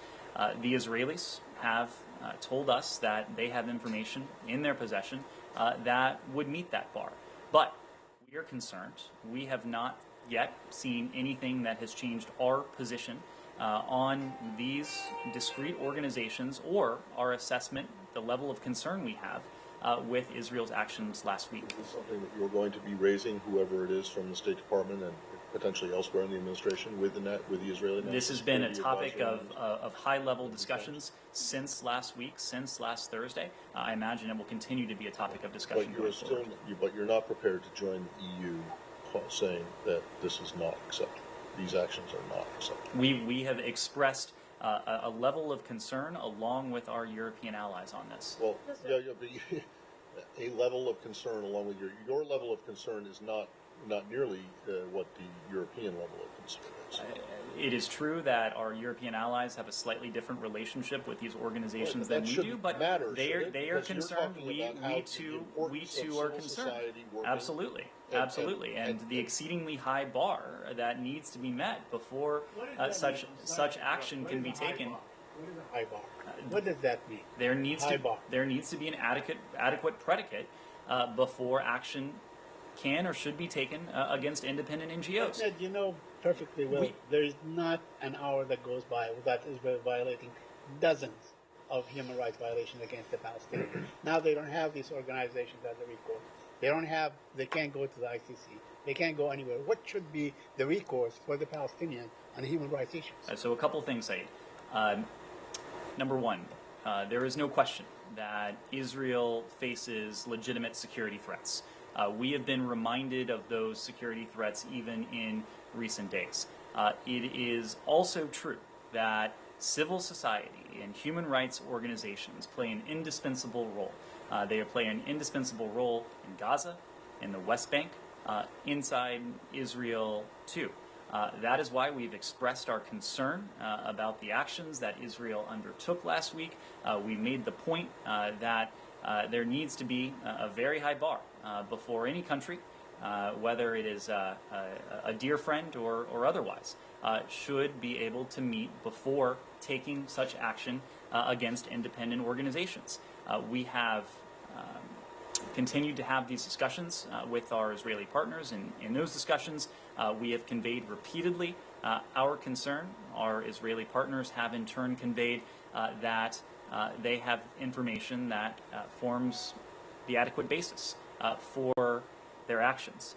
The Israelis have told us that they have information in their possession that would meet that bar. But we are concerned. We have not yet seen anything that has changed our position on these discrete organizations or our assessment, the level of concern we have with Israel's actions last week. Is this something that you're going to be raising, whoever it is from the State Department and potentially elsewhere in the administration, with the Israeli? This has been a topic of high-level discussions since last week, since last Thursday. I imagine it will continue to be a topic of discussion going forward. But you're not prepared to join the EU saying that this is not acceptable. These actions are not acceptable. We have expressed a level of concern along with our European allies on this. Well, a level of concern along with your level of concern is not nearly what the European level of concern is. It is true that our European allies have a slightly different relationship with these organizations than we do, but they are concerned. We too are concerned. Absolutely. Absolutely, and the exceedingly high bar that needs to be met before such action can be taken. What is a high bar? What does that mean? There needs to be an adequate predicate before action can or should be taken against independent NGOs. Ed, you know perfectly well, there is not an hour that goes by without Israel violating dozens of human rights violations against the Palestinians. Now they don't have these organizations as a recourse. They can't go to the ICC. They can't go anywhere. What should be the recourse for the Palestinians on human rights issues? So a couple things, Said. Number one, there is no question that Israel faces legitimate security threats. We have been reminded of those security threats even in recent days. It is also true that civil society and human rights organizations play an indispensable role. They play an indispensable role in Gaza, in the West Bank, inside Israel too. That is why we've expressed our concern about the actions that Israel undertook last week. We made the point that there needs to be a very high bar before any country, whether it is a dear friend or otherwise, should be able to meet before taking such action against independent organizations. We have continued to have these discussions with our Israeli partners, and in those discussions we have conveyed repeatedly our concern. Our Israeli partners have in turn conveyed that they have information that forms the adequate basis for their actions.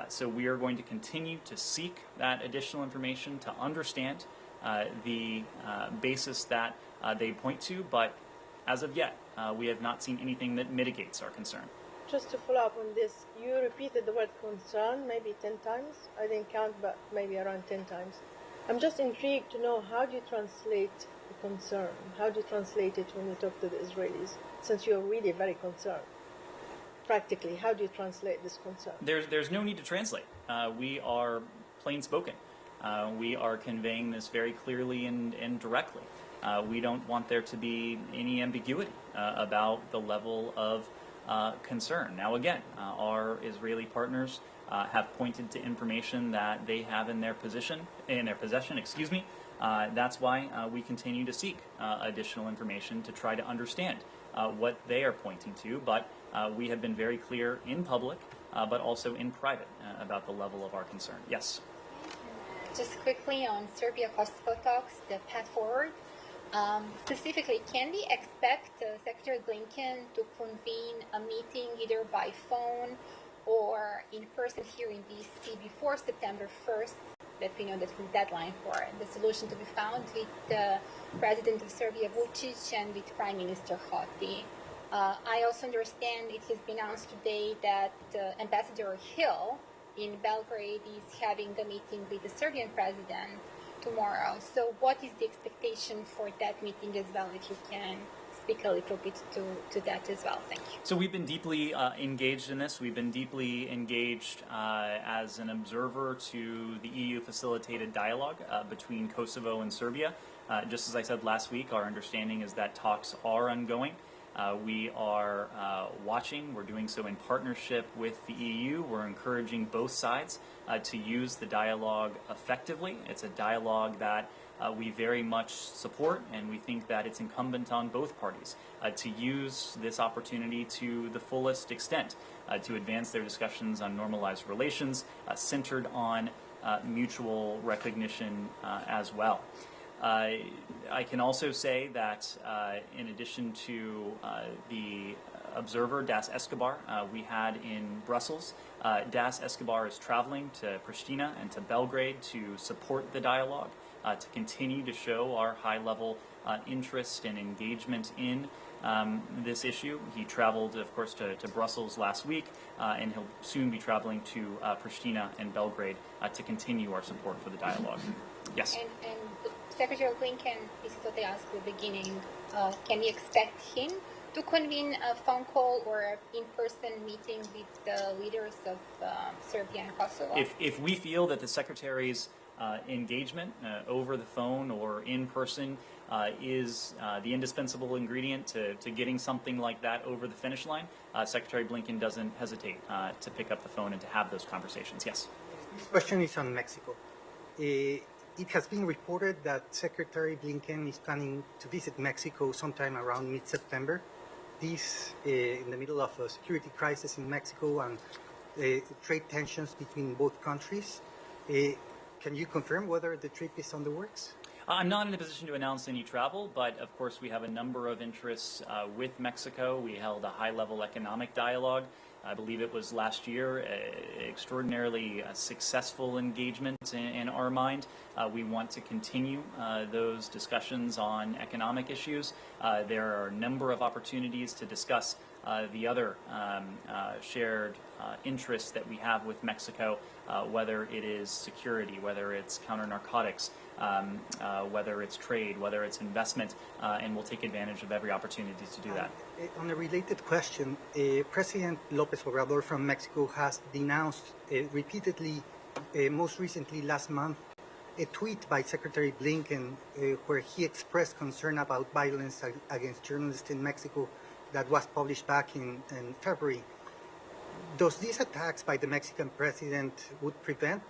So we are going to continue to seek that additional information to understand the basis that they point to, but as of yet, we have not seen anything that mitigates our concern. Just to follow up on this, you repeated the word concern maybe 10 times. I didn't count, but maybe around 10 times. I'm just intrigued to know, how do you translate the concern? How do you translate it when you talk to the Israelis, since you're really very concerned? Practically, how do you translate this concern? There's no need to translate. We are plain spoken. We are conveying this very clearly and directly. We don't want there to be any ambiguity about the level of concern. Now again, our Israeli partners have pointed to information that they have in their possession. That's why we continue to seek additional information to try to understand what they are pointing to. But we have been very clear in public, but also in private, about the level of our concern. Yes. Just quickly on Serbia-Kosovo talks, the path forward. Specifically, can we expect Secretary Blinken to convene a meeting either by phone or in person here in DC before September 1st, that we know that's the deadline for the solution to be found, with the President of Serbia, Vučić, and with Prime Minister Hoti? I also understand it has been announced today that Ambassador Hill in Belgrade is having a meeting with the Serbian president tomorrow. So what is the expectation for that meeting as well, if you can speak a little bit to that as well? Thank you. So we've been deeply engaged in this. We've been deeply engaged as an observer to the EU-facilitated dialogue between Kosovo and Serbia. Just as I said last week, our understanding is that talks are ongoing. We are watching. We're doing so in partnership with the EU. We're encouraging both sides to use the dialogue effectively. It's a dialogue that we very much support, and we think that it's incumbent on both parties to use this opportunity to the fullest extent to advance their discussions on normalized relations centered on mutual recognition as well. I can also say that in addition to the observer, Das Escobar, we had in Brussels, Das Escobar is traveling to Pristina and to Belgrade to support the dialogue, to continue to show our high-level interest and engagement in this issue. He traveled, of course, to Brussels last week, and he'll soon be traveling to Pristina and Belgrade to continue our support for the dialogue. Yes? And Secretary Blinken, this is what I asked at the beginning, can we expect him to convene a phone call or in-person meeting with the leaders of Serbia and Kosovo? If we feel that the Secretary's engagement over the phone or in person is the indispensable ingredient to getting something like that over the finish line, Secretary Blinken doesn't hesitate to pick up the phone and to have those conversations. Yes? This question is on Mexico. It has been reported that Secretary Blinken is planning to visit Mexico sometime around mid-September. This in the middle of a security crisis in Mexico and trade tensions between both countries. Can you confirm whether the trip is on the works? I'm not in a position to announce any travel, but of course we have a number of interests with Mexico. We held a high-level economic dialogue. I believe it was last year, extraordinarily successful engagement in our mind. We want to continue those discussions on economic issues. There are a number of opportunities to discuss the other shared interests that we have with Mexico, whether it is security, whether it's counter-narcotics, whether it's trade, whether it's investment, and we'll take advantage of every opportunity to do that. On a related question, President López Obrador from Mexico has denounced repeatedly, most recently last month, a tweet by Secretary Blinken where he expressed concern about violence against journalists in Mexico that was published back in February. Does these attacks by the Mexican president would prevent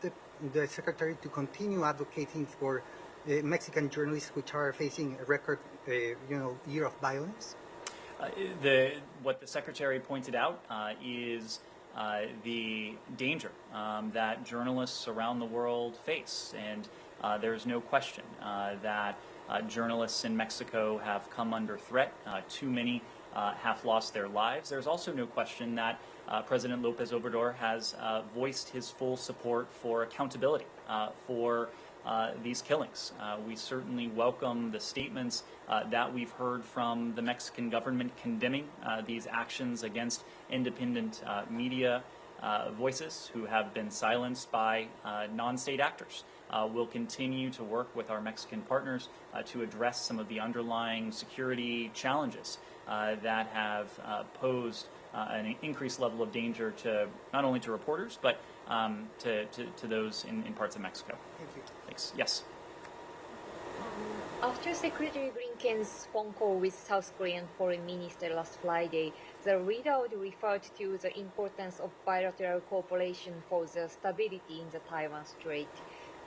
the secretary to continue advocating for Mexican journalists which are facing a record, year of violence? What the secretary pointed out is the danger that journalists around the world face, and there's no question that journalists in Mexico have come under threat. Too many have lost their lives. There's also no question that President López Obrador has voiced his full support for accountability for these killings. We certainly welcome the statements that we've heard from the Mexican government condemning these actions against independent media voices who have been silenced by non-state actors. We'll continue to work with our Mexican partners to address some of the underlying security challenges that have posed an increased level of danger to not only to reporters, but to those in parts of Mexico. Thank you. Thanks. Yes. After Secretary Blinken's phone call with South Korean Foreign Minister last Friday, the readout referred to the importance of bilateral cooperation for the stability in the Taiwan Strait.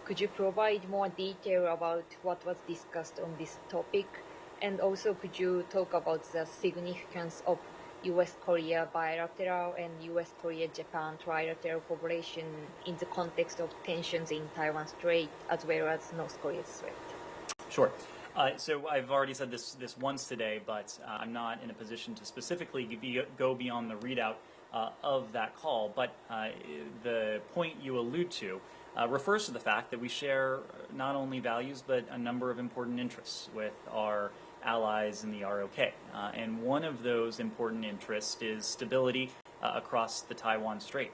Could you provide more detail about what was discussed on this topic? And also, could you talk about the significance of U.S.-Korea bilateral and U.S.-Korea-Japan trilateral cooperation in the context of tensions in Taiwan Strait, as well as North Korea's threat? Sure. So I've already said this once today, but I'm not in a position to specifically go beyond the readout of that call. But the point you allude to refers to the fact that we share not only values, but a number of important interests with our allies in the ROK. And one of those important interests is stability across the Taiwan Strait.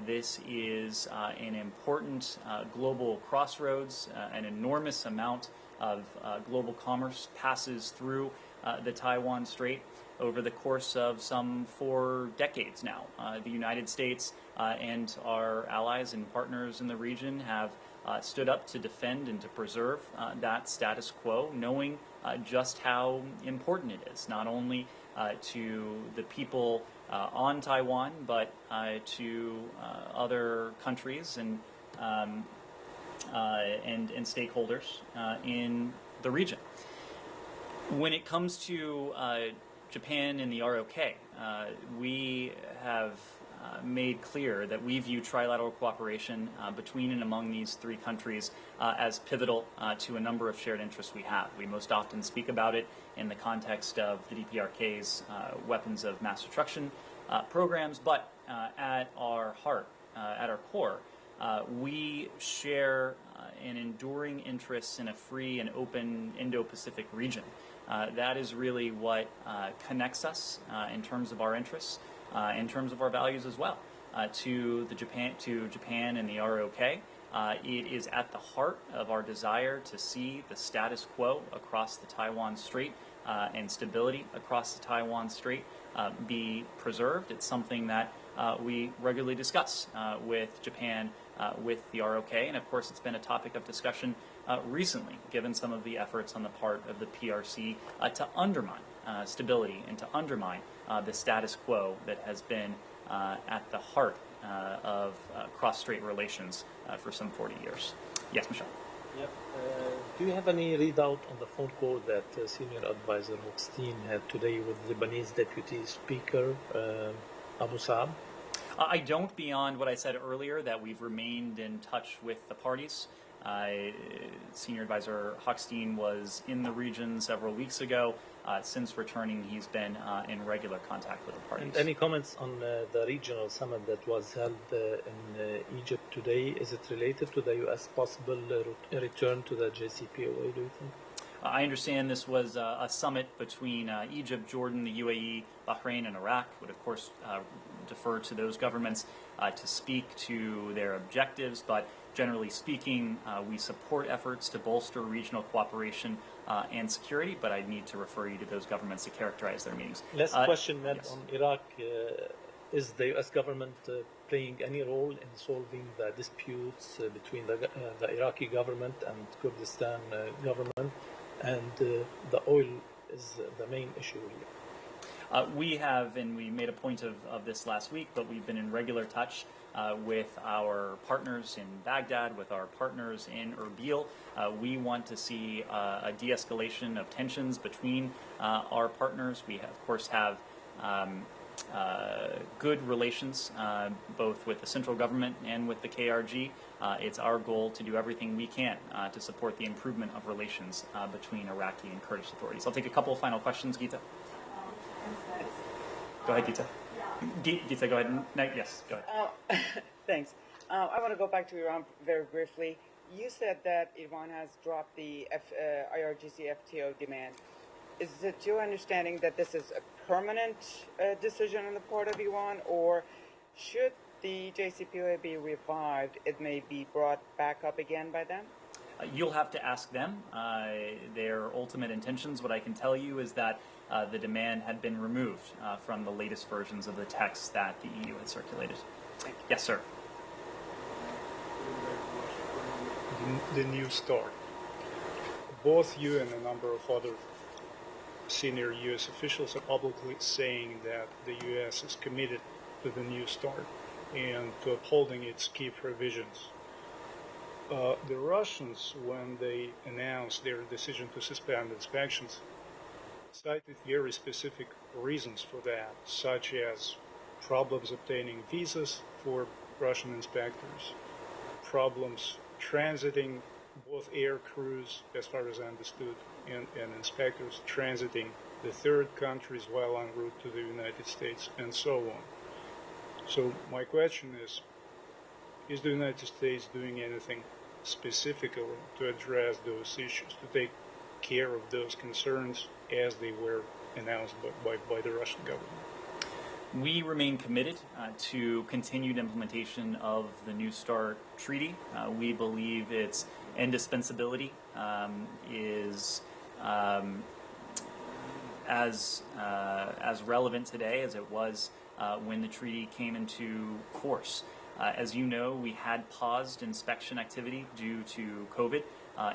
This is an important global crossroads. An enormous amount of global commerce passes through the Taiwan Strait over the course of some 4 decades now. The United States and our allies and partners in the region have stood up to defend and to preserve that status quo, knowing just how important it is, not only to the people on Taiwan, but to other countries and stakeholders in the region. When it comes to Japan and the ROK, we have made clear that we view trilateral cooperation between and among these 3 countries as pivotal to a number of shared interests we have. We most often speak about it in the context of the DPRK's weapons of mass destruction programs, but at our heart, at our core, we share an enduring interest in a free and open Indo-Pacific region. That is really what connects us in terms of our interests, in terms of our values as well. To Japan and the ROK, it is at the heart of our desire to see the status quo across the Taiwan Strait and stability across the Taiwan Strait be preserved. It's something that we regularly discuss with Japan, with the ROK, and of course it's been a topic of discussion recently, given some of the efforts on the part of the PRC to undermine stability and to undermine the status quo that has been at the heart of cross-strait relations for some 40 years. Yes, Michelle? Yep. Do you have any readout on the phone call that Senior Advisor Hochstein had today with Lebanese Deputy Speaker Abu Saab? I don't, beyond what I said earlier, that we've remained in touch with the parties. Senior Advisor Hochstein was in the region several weeks ago. Since returning, he's been in regular contact with the parties. And any comments on the regional summit that was held in Egypt today? Is it related to the U.S. possible return to the JCPOA, do you think? I understand this was a summit between Egypt, Jordan, the UAE, Bahrain, and Iraq. Would, of course, defer to those governments to speak to their objectives, but generally speaking, we support efforts to bolster regional cooperation and security, but I need to refer you to those governments to characterize their meetings. Last question, Matt, yes. on Iraq. Is the U.S. government playing any role in solving the disputes between the Iraqi government and Kurdistan government? And the oil is the main issue here. We have, and we made a point of this last week, but we've been in regular touch with our partners in Baghdad, with our partners in Erbil. We want to see a de-escalation of tensions between our partners. We, of course, have good relations both with the central government and with the KRG. It's our goal to do everything we can to support the improvement of relations between Iraqi and Kurdish authorities. I'll take a couple of final questions, Gita. Go ahead, Gita. Gita, go ahead. No, yes, go ahead. Thanks. I want to go back to Iran very briefly. You said that Iran has dropped the IRGC FTO demand. Is it your understanding that this is a permanent decision on the part of Iran, or should the JCPOA be revived, it may be brought back up again by them? You'll have to ask them their ultimate intentions. What I can tell you is that the demand had been removed from the latest versions of the text that the EU had circulated. Yes, sir. The New Start. Both you and a number of other senior U.S. officials are publicly saying that the U.S. is committed to the New Start and to upholding its key provisions. The Russians, when they announced their decision to suspend inspections, cited very specific reasons for that, such as problems obtaining visas for Russian inspectors, problems transiting both air crews, as far as I understood, and inspectors transiting the third countries while en route to the United States, and so on. So my question is the United States doing anything specifically to address those issues, to take care of those concerns as they were announced by the Russian government? We remain committed to continued implementation of the New START treaty. We believe its indispensability is as relevant today as it was when the treaty came into force. As you know, we had paused inspection activity due to COVID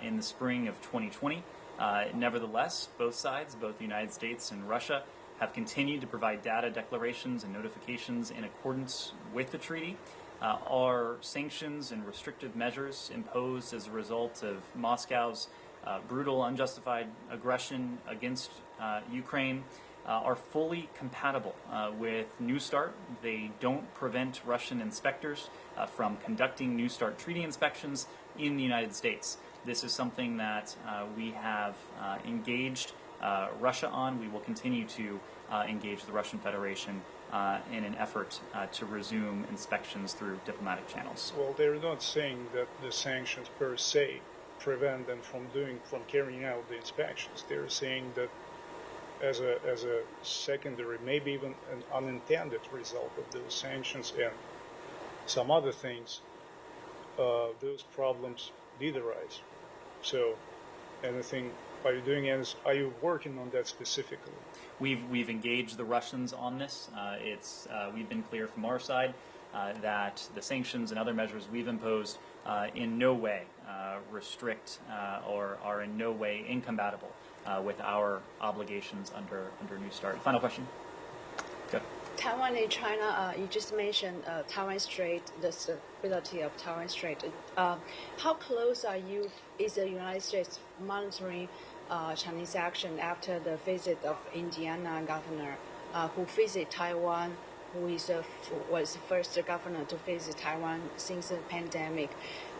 in the spring of 2020. Nevertheless, both sides, both the United States and Russia, have continued to provide data declarations and notifications in accordance with the treaty. Our sanctions and restrictive measures imposed as a result of Moscow's brutal, unjustified aggression against Ukraine are fully compatible with New START. They don't prevent Russian inspectors from conducting New START treaty inspections in the United States. This is something that we have engaged Russia on. We will continue to engage the Russian Federation in an effort to resume inspections through diplomatic channels. Well, they're not saying that the sanctions per se prevent them from carrying out the inspections. They're saying that as a secondary, maybe even an unintended result of those sanctions and some other things, those problems did arise. So, anything? Are you working on that specifically? We've engaged the Russians on this. We've been clear from our side that the sanctions and other measures we've imposed in no way restrict or are in no way incompatible with our obligations under New START. Final question. Go. Taiwan and China, you just mentioned Taiwan Strait, the stability of Taiwan Strait. How close is the United States monitoring Chinese action after the visit of Indiana governor who visited Taiwan, who was the first governor to visit Taiwan since the pandemic?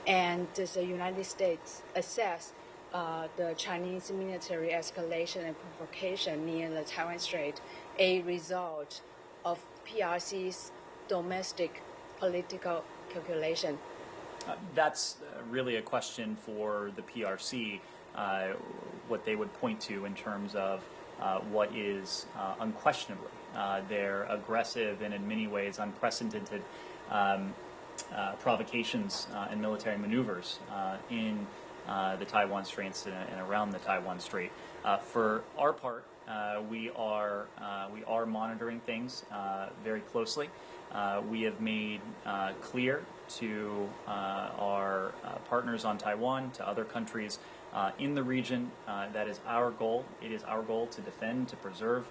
And does the United States assess the Chinese military escalation and provocation near the Taiwan Strait a result of PRC's domestic political calculation? That's really a question for the PRC, what they would point to in terms of what is unquestionably their aggressive and in many ways unprecedented provocations and military maneuvers in the Taiwan Straits and around the Taiwan Strait. For our part, we are monitoring things very closely. We have made clear to our partners on Taiwan, to other countries in the region, that is our goal. It is our goal to defend, to preserve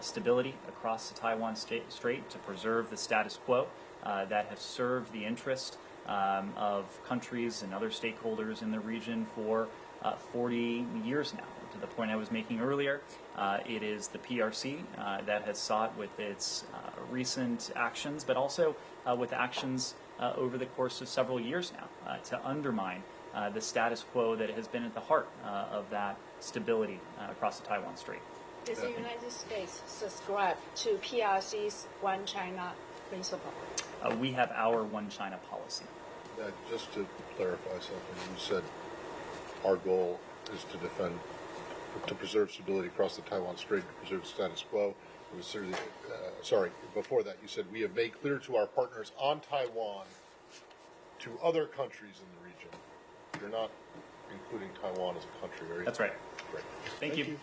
stability across the Taiwan Strait, to preserve the status quo that has served the interest of countries and other stakeholders in the region for 40 years now. To the point I was making earlier, it is the PRC that has sought with its recent actions, but also with actions over the course of several years now, to undermine the status quo that has been at the heart of that stability across the Taiwan Strait. Does the United States subscribe to PRC's One China principle? We have our One China policy. Just to clarify something, you said our goal is to defend, to preserve stability across the Taiwan Strait, to preserve the status quo. It was sorry, before that you said we have made clear to our partners on Taiwan, to other countries in the region. You're not including Taiwan as a country, are you? That's right. Great. Thank you.